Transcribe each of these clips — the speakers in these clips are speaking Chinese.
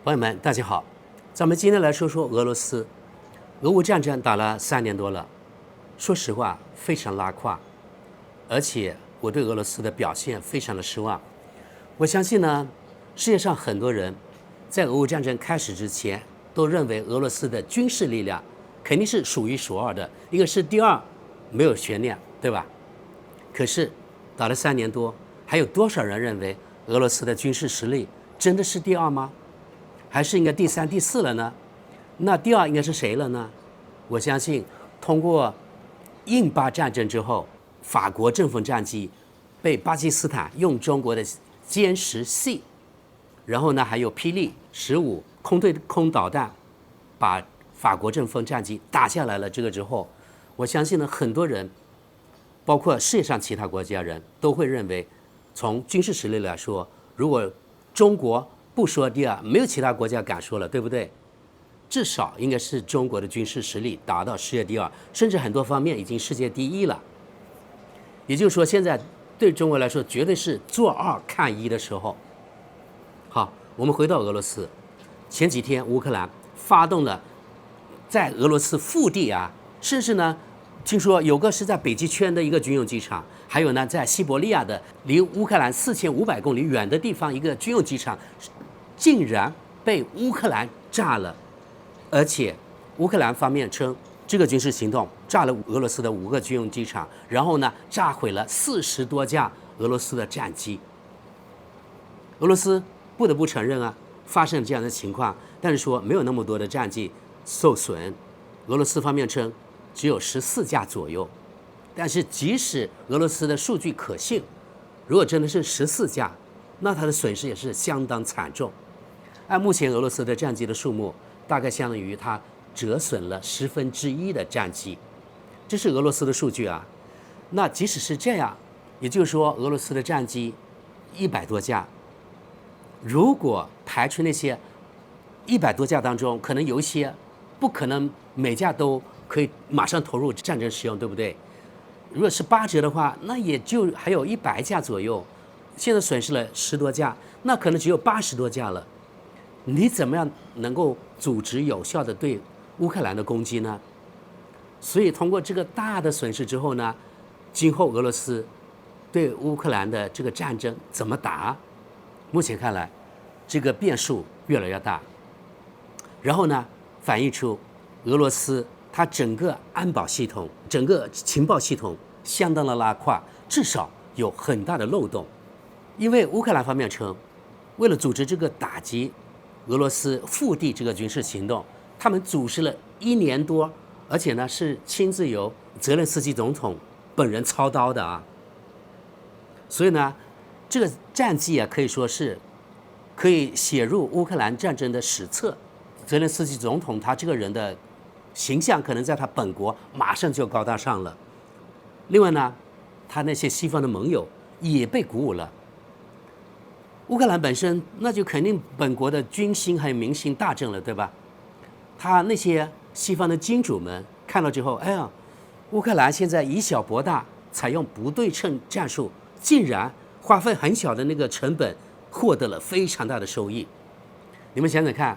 朋友们，大家好，咱们今天来说说俄罗斯。俄乌战争打了3年多了，说实话非常拉胯，而且我对俄罗斯的表现非常的失望。我相信呢，世界上很多人在俄乌战争开始之前都认为俄罗斯的军事力量肯定是数一数二的，应该是第二，没有悬念，对吧？可是打了3年多，还有多少人认为俄罗斯的军事实力真的是第二吗？还是应该第3、第4了呢？那第二应该是谁了呢？我相信，通过印巴战争之后，法国阵风战机被巴基斯坦用中国的歼10C，然后呢还有霹雳15空对空导弹，把法国阵风战机打下来了。这个之后，我相信呢，很多人，包括世界上其他国家人都会认为，从军事实力来说，如果中国不说第二，没有其他国家敢说了，对不对？至少应该是中国的军事实力达到世界第二，甚至很多方面已经世界第一了。也就是说，现在对中国来说，绝对是做2看1的时候。好，我们回到俄罗斯，前几天乌克兰发动了在俄罗斯腹地啊，甚至呢，听说有个是在北极圈的一个军用机场，还有呢，在西伯利亚的离乌克兰4500公里远的地方一个军用机场，竟然被乌克兰炸了。而且乌克兰方面称，这个军事行动炸了俄罗斯的5个军用机场，然后呢，炸毁了40多架俄罗斯的战机。俄罗斯不得不承认啊，发生这样的情况，但是说没有那么多的战机受损。俄罗斯方面称只有14架左右，但是即使俄罗斯的数据可信，如果真的是14架，那它的损失也是相当惨重。按目前俄罗斯的战机的数目，大概相当于它折损了1/10的战机，这是俄罗斯的数据啊。那即使是这样，也就是说俄罗斯的战机100多架，如果排除那些100多架当中，可能有一些不可能每架都可以马上投入战争使用，对不对？如果是8折的话，那也就还有100架左右，现在损失了10多架，那可能只有80多架了。你怎么样能够组织有效的对乌克兰的攻击呢？所以通过这个大的损失之后呢，今后俄罗斯对乌克兰的这个战争怎么打？目前看来，这个变数越来越大。然后呢，反映出俄罗斯它整个安保系统、整个情报系统相当的拉胯，至少有很大的漏洞。因为乌克兰方面称，为了组织这个打击俄罗斯腹地这个军事行动，他们组织了1年多，而且呢是亲自由泽连斯基总统本人操刀的啊。所以呢，这个战绩啊可以说是可以写入乌克兰战争的史册。泽连斯基总统他这个人的形象可能在他本国马上就高大上了。另外呢，他那些西方的盟友也被鼓舞了。乌克兰本身那就肯定本国的军心还有民心大振了，对吧？他那些西方的金主们看到之后，哎呀，乌克兰现在以小博大，采用不对称战术，竟然花费很小的那个成本获得了非常大的收益。你们想想看，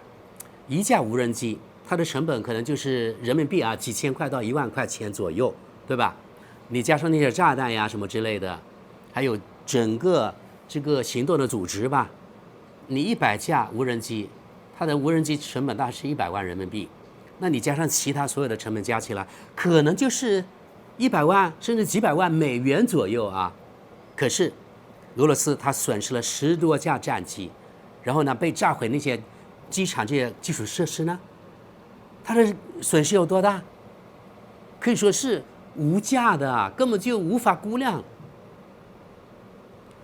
一架无人机它的成本可能就是人民币啊几千块到1万块钱左右，对吧？你加上那些炸弹呀什么之类的，还有整个这个行动的组织吧，你100架无人机，它的无人机成本大概是100万人民币，那你加上其他所有的成本加起来，可能就是100万甚至几百万美元左右啊。可是俄罗斯它损失了10多架战机，然后呢被炸毁那些机场这些基础设施呢，它的损失有多大？可以说是无价的啊，根本就无法估量。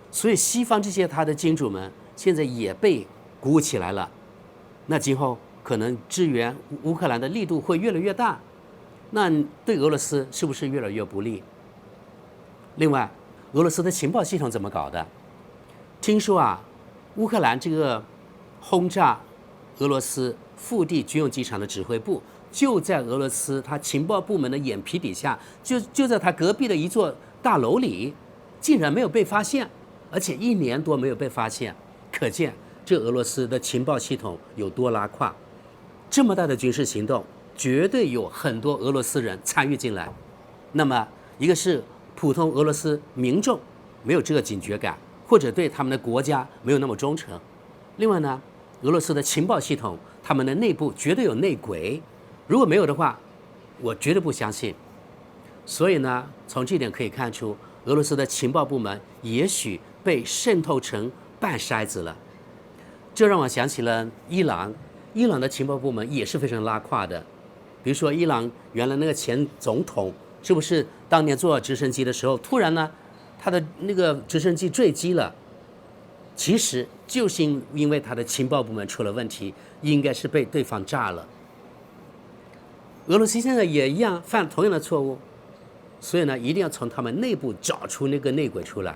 所以西方这些他的金主们现在也被鼓舞起来了，那今后可能支援乌克兰的力度会越来越大，那对俄罗斯是不是越来越不利？另外，俄罗斯的情报系统怎么搞的？听说啊，乌克兰这个轰炸俄罗斯腹地军用机场的指挥部就在俄罗斯他情报部门的眼皮底下，就在他隔壁的一座大楼里，竟然没有被发现，而且1年多没有被发现，可见这俄罗斯的情报系统有多拉胯。这么大的军事行动，绝对有很多俄罗斯人参与进来。那么，一个是普通俄罗斯民众没有这个警觉感，或者对他们的国家没有那么忠诚。另外呢，俄罗斯的情报系统，他们的内部绝对有内鬼。如果没有的话，我绝对不相信。所以呢，从这点可以看出，俄罗斯的情报部门也许被渗透成半筛子了。这让我想起了伊朗，伊朗的情报部门也是非常拉胯的。比如说，伊朗原来那个前总统，是不是当年坐直升机的时候，突然呢，他的那个直升机坠机了？其实就是因为他的情报部门出了问题，应该是被对方炸了。俄罗斯现在也一样犯同样的错误，所以呢，一定要从他们内部找出那个内鬼出来。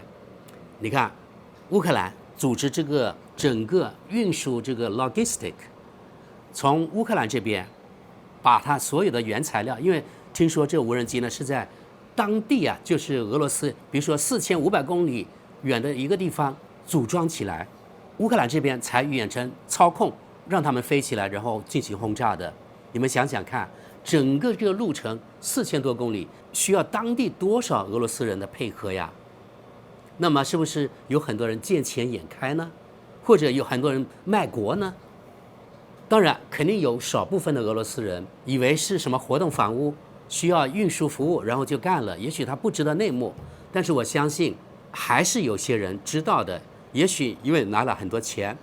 你看，乌克兰组织这个整个运输这个 logistic， 从乌克兰这边把它所有的原材料，因为听说这无人机呢是在当地啊，就是俄罗斯，比如说4500公里远的一个地方组装起来，乌克兰这边才远程操控，让他们飞起来，然后进行轰炸的。你们想想看，整个这个路程4000多公里，需要当地多少俄罗斯人的配合呀？那么是不是有很多人见钱眼开呢？或者有很多人卖国呢？当然，肯定有少部分的俄罗斯人以为是什么活动房屋需要运输服务，然后就干了。也许他不知道内幕，但是我相信还是有些人知道的。也许因为拿了很多钱，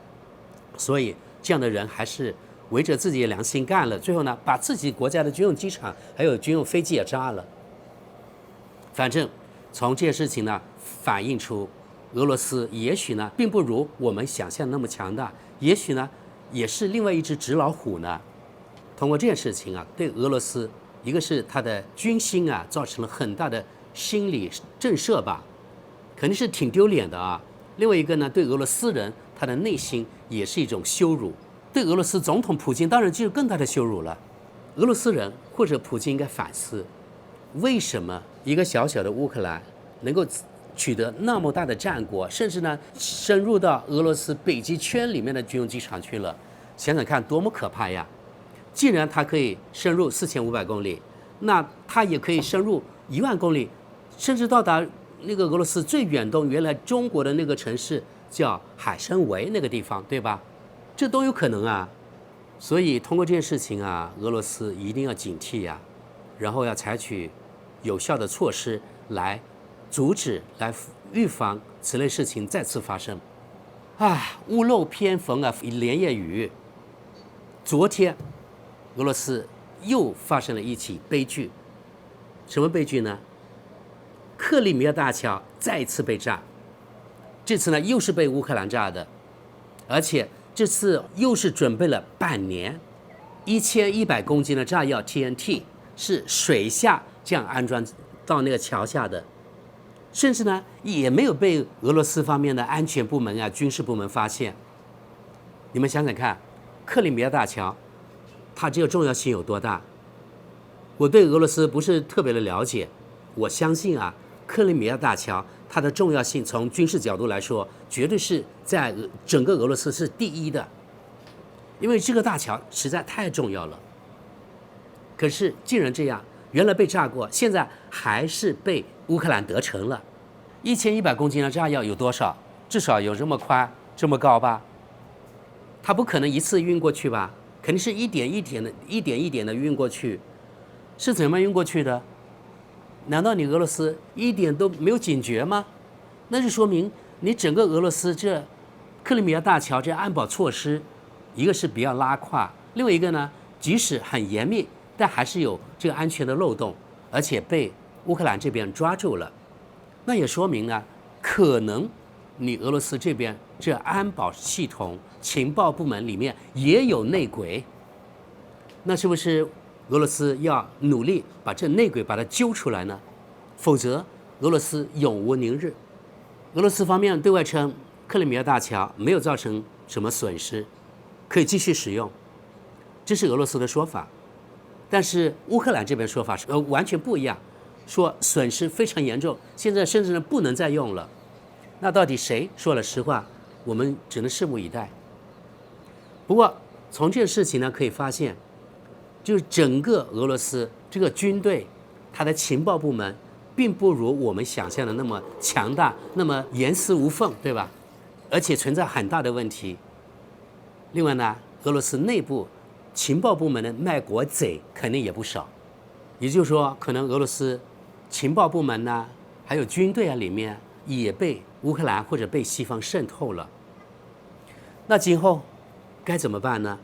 所以这样的人还是围着自己的良心干了。最后呢，把自己国家的军用机场还有军用飞机也炸了。反正从这些事情呢，反映出俄罗斯也许呢并不如我们想象那么强大，也许呢也是另外一只纸老虎呢。通过这件事情啊，对俄罗斯一个是他的军心啊造成了很大的心理震慑吧，肯定是挺丢脸的啊。另外一个呢，对俄罗斯人他的内心也是一种羞辱，对俄罗斯总统普京当然就是更大的羞辱了。俄罗斯人或者普京应该反思，为什么一个小小的乌克兰能够取得那么大的战果，甚至呢深入到俄罗斯北极圈里面的军用机场去了？想想看，多么可怕呀！既然它可以深入4500公里，那它也可以深入10000公里，甚至到达那个俄罗斯最远东原来中国的那个城市叫海参崴那个地方，对吧？这都有可能啊。所以通过这件事情啊，俄罗斯一定要警惕呀，然后要采取有效的措施来阻止、来预防此类事情再次发生。屋漏偏逢啊，连夜雨。昨天，俄罗斯又发生了一起悲剧。什么悲剧呢？克里米亚大桥再次被炸，这次呢又是被乌克兰炸的，而且这次又是准备了半年，1100公斤的炸药 TNT 是水下这样安装到那个桥下的，甚至呢也没有被俄罗斯方面的安全部门啊、军事部门发现。你们想想看，克里米亚大桥它这个重要性有多大？我对俄罗斯不是特别的了解，我相信啊，克里米亚大桥它的重要性从军事角度来说，绝对是在整个俄罗斯是第一的，因为这个大桥实在太重要了。可是竟然这样，原来被炸过，现在还是被乌克兰得逞了。1100公斤的炸药有多少？至少有这么宽、这么高吧？它不可能一次运过去吧？肯定是一点一点的运过去。是怎么运过去的？难道你俄罗斯一点都没有警觉吗？那就说明你整个俄罗斯这克里米亚大桥这安保措施，一个是比较拉胯，另外一个呢，即使很严密，但还是有这个安全的漏洞，而且被乌克兰这边抓住了。那也说明呢，可能你俄罗斯这边这安保系统、情报部门里面也有内鬼。那是不是俄罗斯要努力把这内鬼把它揪出来呢？否则俄罗斯永无宁日。俄罗斯方面对外称克里米亚大桥没有造成什么损失，可以继续使用，这是俄罗斯的说法。但是乌克兰这边说法是完全不一样，说损失非常严重，现在甚至不能再用了。那到底谁说了实话？我们只能拭目以待。不过从这个事情呢可以发现，就是整个俄罗斯这个军队，它的情报部门并不如我们想象的那么强大，那么严丝无缝，对吧？而且存在很大的问题。另外呢，俄罗斯内部情报部门的卖国贼肯定也不少，也就是说，可能俄罗斯情报部门呢，还有军队啊里面也被乌克兰或者被西方渗透了。那今后该怎么办呢？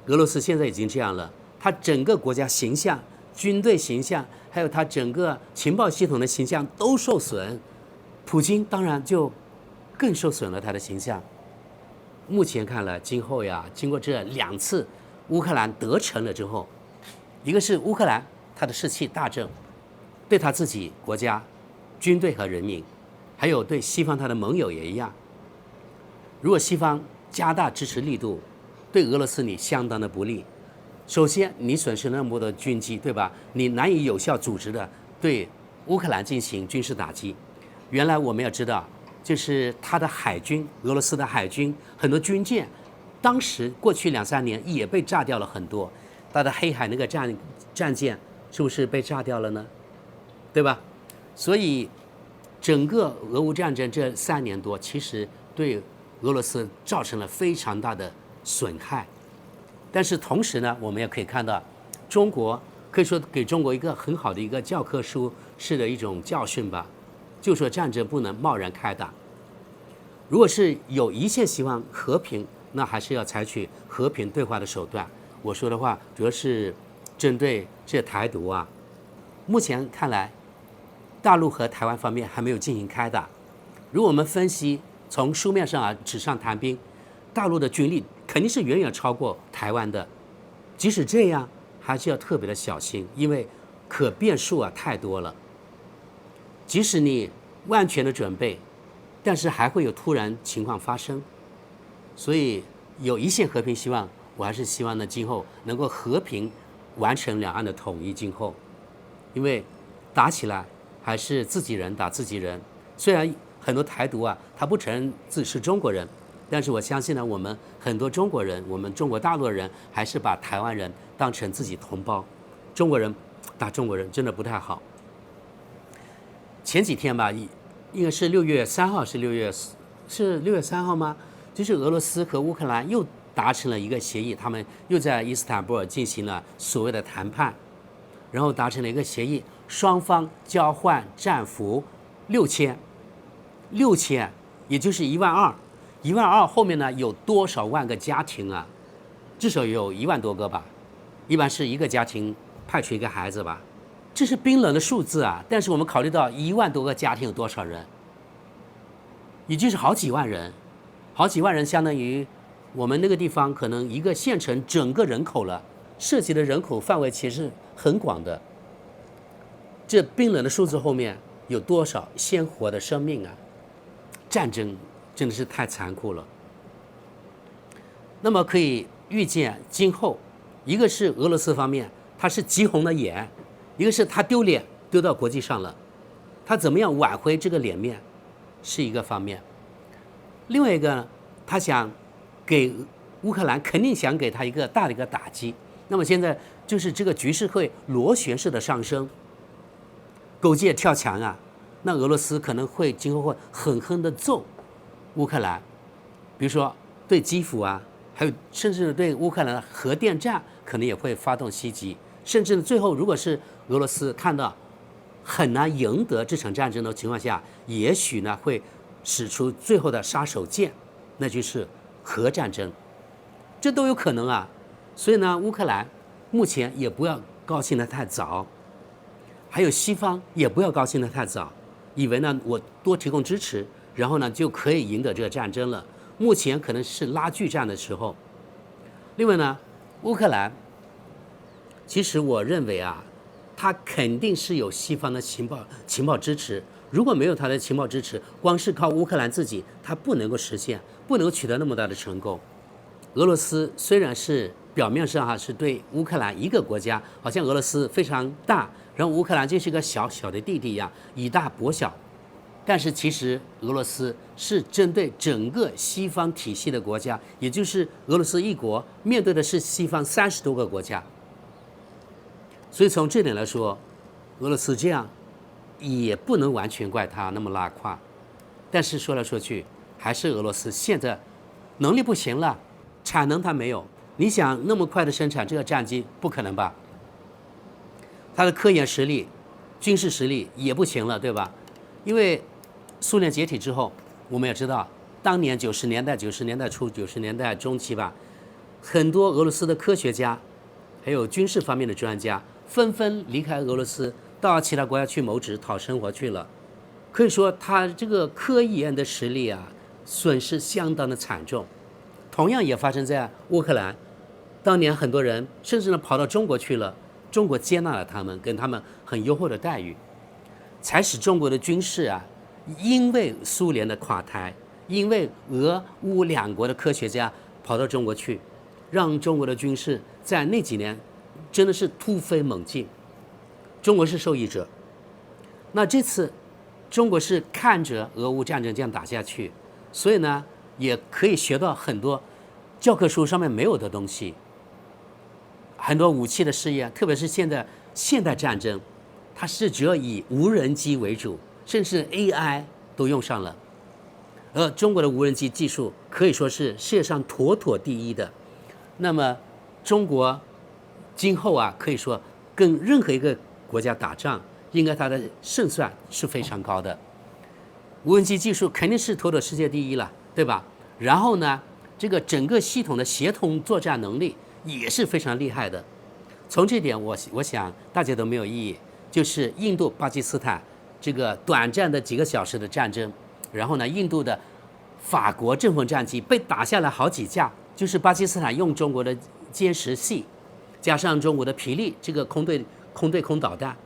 俄罗斯现在已经这样了，它整个国家形象、军队形象，还有它整个情报系统的形象都受损，普京当然就更受损了他的形象。目前看来，今后呀，经过这2次乌克兰得逞了之后，一个是乌克兰他的士气大振，对他自己国家、军队和人民，还有对西方他的盟友也一样。如果西方加大支持力度，对俄罗斯你相当的不利。首先，你损失那么多的军机，对吧？你难以有效组织的对乌克兰进行军事打击。原来我们要知道，就是他的海军，俄罗斯的海军很多军舰，当时过去2、3年也被炸掉了很多。他的黑海那个战舰是不是被炸掉了呢？对吧？所以整个俄乌战争这3年多，其实对俄罗斯造成了非常大的损害。但是同时呢，我们也可以看到，中国可以说给中国一个很好的一个教科书式的一种教训吧，就说战争不能贸然开打。如果是有一线希望和平，那还是要采取和平对话的手段。我说的话主要是针对这台独啊。目前看来，大陆和台湾方面还没有进行开打。如果我们分析从书面上啊纸上谈兵，大陆的军力肯定是远远超过台湾的。即使这样，还是要特别的小心，因为可变数啊太多了。即使你万全的准备，但是还会有突然情况发生。所以有一线和平希望，我还是希望呢今后能够和平完成两岸的统一。今后，因为打起来还是自己人打自己人。虽然很多台独啊，他不承认自己是中国人，但是我相信呢，我们很多中国人，我们中国大陆的人还是把台湾人当成自己同胞。中国人打中国人真的不太好。前几天吧，应该是6月3号，是6月3号吗？就是俄罗斯和乌克兰又达成了一个协议，他们又在伊斯坦布尔进行了所谓的谈判，然后达成了一个协议，双方交换战俘6000，也就是12000，12000后面呢有多少万个家庭啊？至少有1万多个吧，一般是一个家庭派出一个孩子吧。这是冰冷的数字啊！但是我们考虑到1万多个家庭有多少人，也就是好几万人，相当于我们那个地方可能一个县城整个人口了，涉及的人口范围其实很广的。这冰冷的数字后面有多少鲜活的生命啊？战争真的是太残酷了。那么可以预见，今后一个是俄罗斯方面，他是急红了眼。一个是他丢脸丢到国际上了，他怎么样挽回这个脸面是一个方面。另外一个，他想给乌克兰，肯定想给他一个大的一个打击。那么现在就是这个局势会螺旋式的上升，狗急也跳墙啊。那俄罗斯可能会今后会狠狠地揍乌克兰，比如说对基辅啊，还有甚至对乌克兰的核电站可能也会发动袭击。甚至最后，如果是俄罗斯看到很难赢得这场战争的情况下，也许呢会使出最后的杀手锏，那就是核战争，这都有可能啊。所以呢，乌克兰目前也不要高兴得太早，还有西方也不要高兴得太早，以为呢我多提供支持，然后呢就可以赢得这个战争了。目前可能是拉锯战的时候。另外呢，乌克兰。其实我认为啊，他肯定是有西方的情报支持。如果没有他的情报支持，光是靠乌克兰自己，他不能够实现，不能够取得那么大的成功。俄罗斯虽然是表面上是对乌克兰一个国家，好像俄罗斯非常大，然后乌克兰就是一个小小的弟弟一样，以大博小。但是其实俄罗斯是针对整个西方体系的国家，也就是俄罗斯一国面对的是西方30多个国家。所以从这点来说，俄罗斯这样也不能完全怪他那么拉胯。但是说来说去，还是俄罗斯现在能力不行了，产能它没有。你想那么快的生产这个战机，不可能吧？它的科研实力、军事实力也不行了，对吧？因为苏联解体之后，我们也知道，当年90年代初、90年代中期吧，很多俄罗斯的科学家，还有军事方面的专家，纷纷离开俄罗斯，到其他国家去谋职、讨生活去了。可以说，他这个科研的实力啊，损失相当的惨重。同样也发生在乌克兰，当年很多人甚至呢跑到中国去了，中国接纳了他们，给他们很优厚的待遇，才使中国的军事啊，因为苏联的垮台，因为俄乌两国的科学家跑到中国去，让中国的军事在那几年真的是突飞猛进，中国是受益者。那这次中国是看着俄乌战争这样打下去，所以呢也可以学到很多教科书上面没有的东西，很多武器的试验，特别是现在现代战争，它是主要以无人机为主，甚至 AI 都用上了。而中国的无人机技术可以说是世界上妥妥第一的。那么中国今后啊，可以说跟任何一个国家打仗，应该它的胜算是非常高的。无人机技术肯定是妥妥世界第一了，对吧？然后呢，这个整个系统的协同作战能力也是非常厉害的。从这点我想大家都没有异议，就是印度巴基斯坦这个短暂的几个小时的战争，然后呢，印度的法国阵风战机被打下来好几架，就是巴基斯坦用中国的歼10C，加上中国的霹雳这个空对空导弹，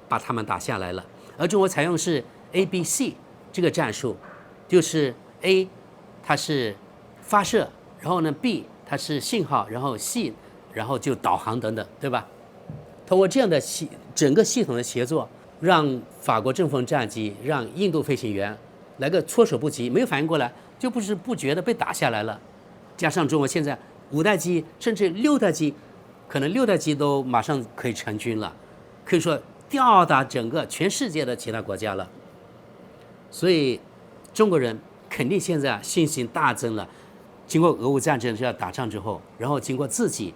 把他们打下来了。而中国采用是 ABC 这个战术，就是 A 它是发射，然后呢 B 它是信号，然后 C 然后就导航等等，对吧？通过这样的整个系统的协作，让法国阵风战机，让印度飞行员来个措手不及，没有反应过来，就不知不觉的被打下来了。加上中国现在5代机甚至6代机，可能6代机都马上可以成军了，可以说吊打整个全世界的其他国家了。所以中国人肯定现在信心大增了。经过俄乌战争这样打仗之后，然后经过自己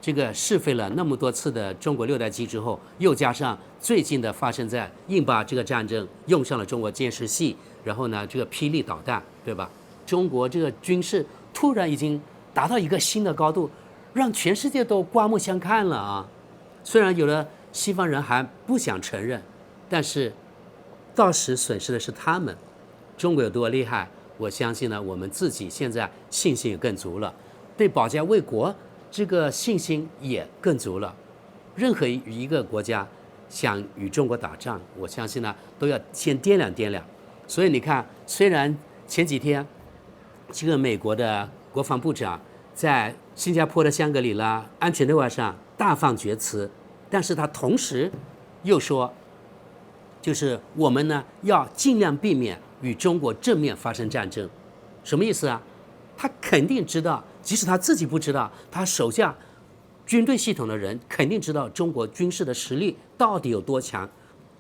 这个试飞了那么多次的中国6代机之后，又加上最近的发生在印巴这个战争，用上了中国歼10C，然后呢这个霹雳导弹，对吧？中国这个军事突然已经达到一个新的高度，让全世界都刮目相看了啊！虽然有的西方人还不想承认，但是到时损失的是他们。中国有多厉害，我相信呢，我们自己现在信心也更足了，对保家卫国这个信心也更足了。任何一个国家想与中国打仗，我相信呢都要先掂量掂量。所以你看，虽然前几天这个美国的国防部长在新加坡的香格里拉安全对话上大放厥词，但是他同时又说，就是我们呢要尽量避免与中国正面发生战争。什么意思啊？他肯定知道，即使他自己不知道，他手下军队系统的人肯定知道中国军事的实力到底有多强，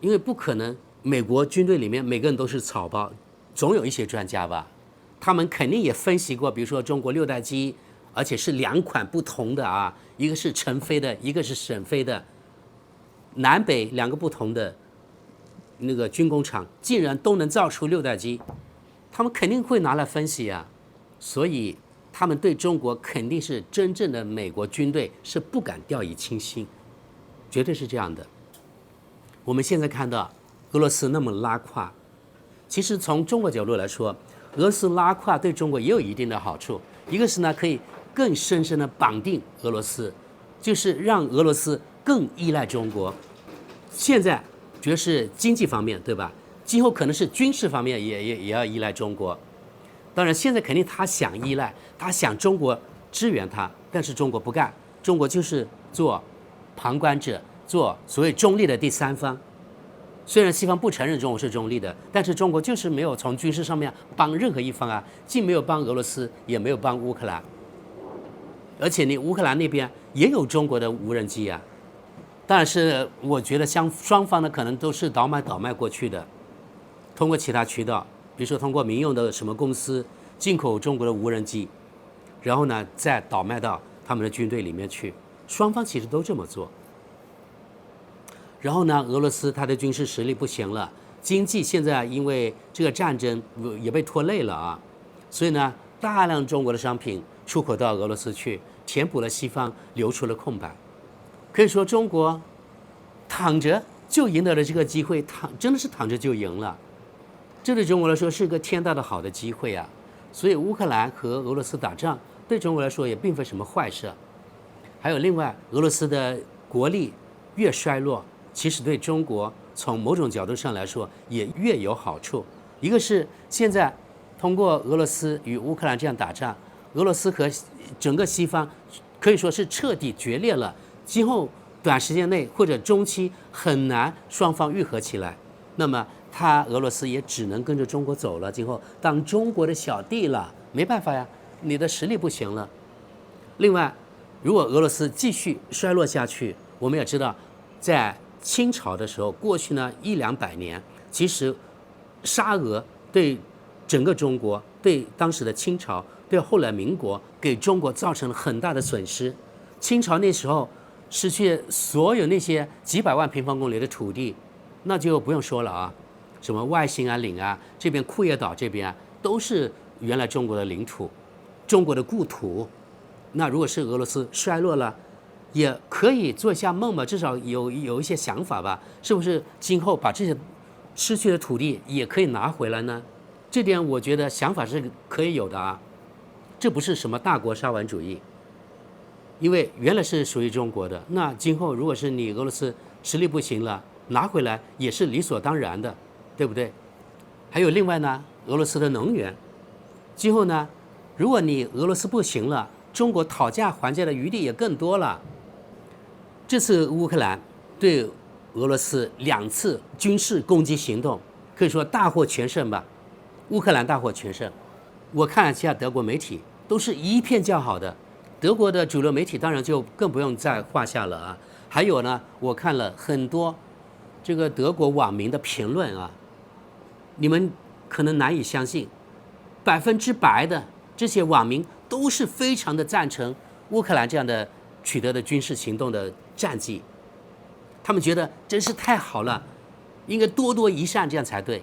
因为不可能美国军队里面每个人都是草包，总有一些专家吧，他们肯定也分析过，比如说中国6代机，而且是2款不同的啊，一个是成飞的，一个是沈飞的，南北2个不同的那个军工厂竟然都能造出6代机，他们肯定会拿来分析啊。所以他们对中国肯定是真正的美国军队是不敢掉以轻心，绝对是这样的。我们现在看到俄罗斯那么拉胯，其实从中国角度来说，俄罗斯拉胯对中国也有一定的好处。一个是呢，可以更深深的绑定俄罗斯，就是让俄罗斯更依赖中国。现在主要是经济方面，对吧？今后可能是军事方面也要依赖中国。当然，现在肯定他想依赖，他想中国支援他，但是中国不干，中国就是做旁观者，做所谓中立的第三方。虽然西方不承认中国是中立的，但是中国就是没有从军事上面帮任何一方啊，既没有帮俄罗斯，也没有帮乌克兰。而且你乌克兰那边也有中国的无人机啊，但是我觉得双方呢可能都是倒卖过去的，通过其他渠道，比如说通过民用的什么公司进口中国的无人机，然后呢再倒卖到他们的军队里面去，双方其实都这么做。然后呢，俄罗斯它的军事实力不行了，经济现在因为这个战争也被拖累了啊，所以呢，大量中国的商品出口到俄罗斯去，填补了西方留出了空白。可以说，中国躺着就赢得了这个机会，真的是躺着就赢了。这对中国来说是个天大的好的机会啊！所以乌克兰和俄罗斯打仗对中国来说也并非什么坏事。还有另外，俄罗斯的国力越衰落，其实对中国从某种角度上来说也越有好处。一个是现在通过俄罗斯与乌克兰这样打仗，俄罗斯和整个西方可以说是彻底决裂了，今后短时间内或者中期很难双方愈合起来。那么俄罗斯也只能跟着中国走了，今后当中国的小弟了，没办法呀，你的实力不行了。另外，如果俄罗斯继续衰落下去，我们也知道，在清朝的时候，过去呢100-200年，其实沙俄对整个中国、对当时的清朝、对后来民国，给中国造成了很大的损失。清朝那时候失去所有那些几百万平方公里的土地，那就不用说了啊，什么外兴安岭啊，这边库页岛这边啊，都是原来中国的领土，中国的故土。那如果是俄罗斯衰落了，也可以做一下梦嘛，至少有一些想法吧，是不是今后把这些失去的土地也可以拿回来呢？这点我觉得想法是可以有的啊，这不是什么大国沙文主义，因为原来是属于中国的，那今后如果是你俄罗斯实力不行了，拿回来也是理所当然的，对不对？还有另外呢，俄罗斯的能源，今后呢，如果你俄罗斯不行了，中国讨价还价的余地也更多了。这次乌克兰对俄罗斯2次军事攻击行动，可以说大获全胜吧。乌克兰大获全胜，我看了一下德国媒体，都是一片叫好的。德国的主流媒体当然就更不用在话下了啊。还有呢，我看了很多这个德国网民的评论啊，你们可能难以相信，100%的这些网民都是非常的赞成乌克兰这样的取得的军事行动的战绩，他们觉得真是太好了，应该多多益善，这样才对。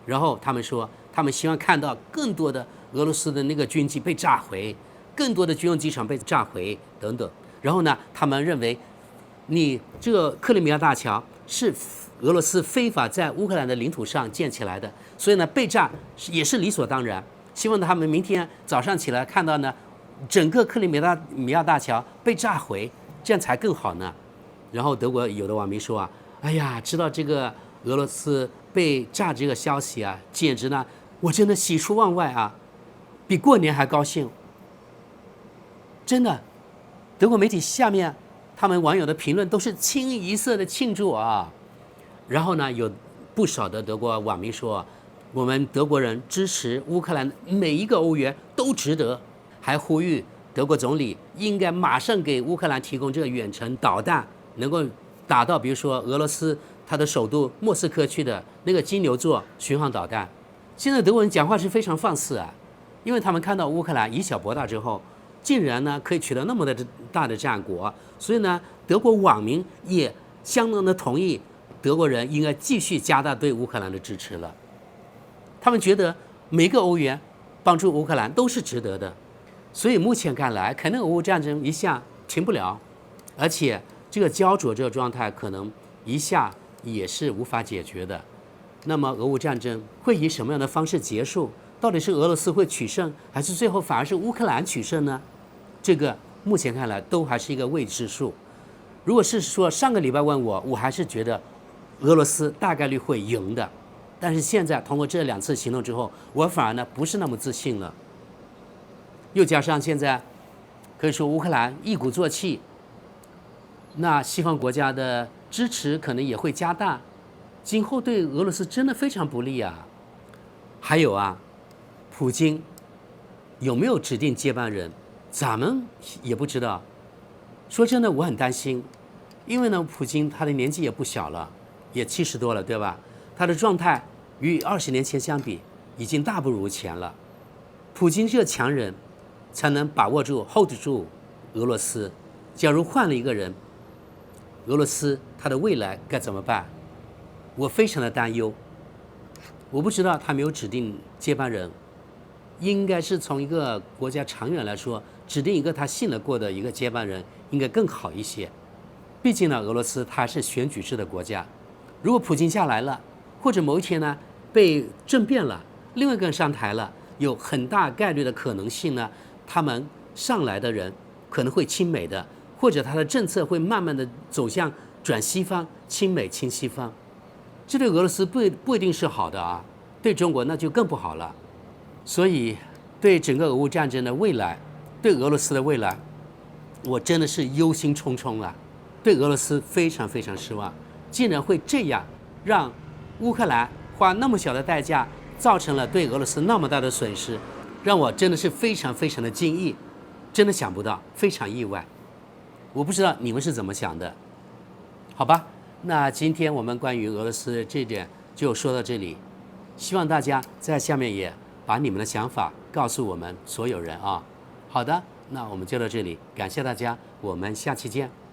然后他们说，他们希望看到更多的俄罗斯的那个军机被炸毁，更多的军用机场被炸毁等等。然后呢，他们认为你这个克里米亚大桥是俄罗斯非法在乌克兰的领土上建起来的，所以呢被炸也是理所当然。希望他们明天早上起来看到呢，整个克里米亚大桥被炸毁，这样才更好呢。然后德国有的网民说啊，哎呀，知道这个俄罗斯被炸这个消息啊，简直呢，我真的喜出望外啊，比过年还高兴。真的，德国媒体下面他们网友的评论都是清一色的庆祝啊。然后呢，有不少的德国网民说，我们德国人支持乌克兰每一个欧元都值得，还呼吁德国总理应该马上给乌克兰提供这个远程导弹，能够打到比如说俄罗斯它的首都莫斯科去的那个金牛座巡航导弹。现在德国人讲话是非常放肆啊，因为他们看到乌克兰以小博大之后，竟然呢可以取得那么大的战果，所以呢，德国网民也相当的同意德国人应该继续加大对乌克兰的支持了。他们觉得每个欧元帮助乌克兰都是值得的，所以目前看来，肯定俄乌战争一下停不了，而且这个焦灼这个状态可能一下也是无法解决的。那么俄乌战争会以什么样的方式结束？到底是俄罗斯会取胜，还是最后反而是乌克兰取胜呢？这个目前看来都还是一个未知数。如果是说上个礼拜问我，我还是觉得俄罗斯大概率会赢的。但是现在通过这2次行动之后，我反而呢不是那么自信了。又加上现在可以说乌克兰一鼓作气，那西方国家的支持可能也会加大。今后对俄罗斯真的非常不利啊。还有啊，普京有没有指定接班人，咱们也不知道。说真的，我很担心，因为呢，普京他的年纪也不小了，也70多了，对吧？他的状态与20年前相比，已经大不如前了。普京这个强人，才能把握住、hold 住俄罗斯。假如换了一个人，俄罗斯它的未来该怎么办？我非常的担忧。我不知道他没有指定接班人，应该是从一个国家长远来说，指定一个他信得过的一个接班人，应该更好一些。毕竟呢，俄罗斯它是选举制的国家，如果普京下来了，或者某一天呢被政变了，另外一个人上台了，有很大概率的可能性呢，他们上来的人可能会亲美的，或者他的政策会慢慢的走向转西方，亲美亲西方。这对俄罗斯不一定是好的啊，对中国那就更不好了。所以，对整个俄乌战争的未来，对俄罗斯的未来，我真的是忧心忡忡啊！对俄罗斯非常非常失望，竟然会这样让乌克兰花那么小的代价，造成了对俄罗斯那么大的损失，让我真的是非常非常的惊异，真的想不到，非常意外。我不知道你们是怎么想的，好吧？那今天我们关于俄罗斯这点就说到这里，希望大家在下面也把你们的想法告诉我们所有人啊。好的，那我们就到这里，感谢大家，我们下期见。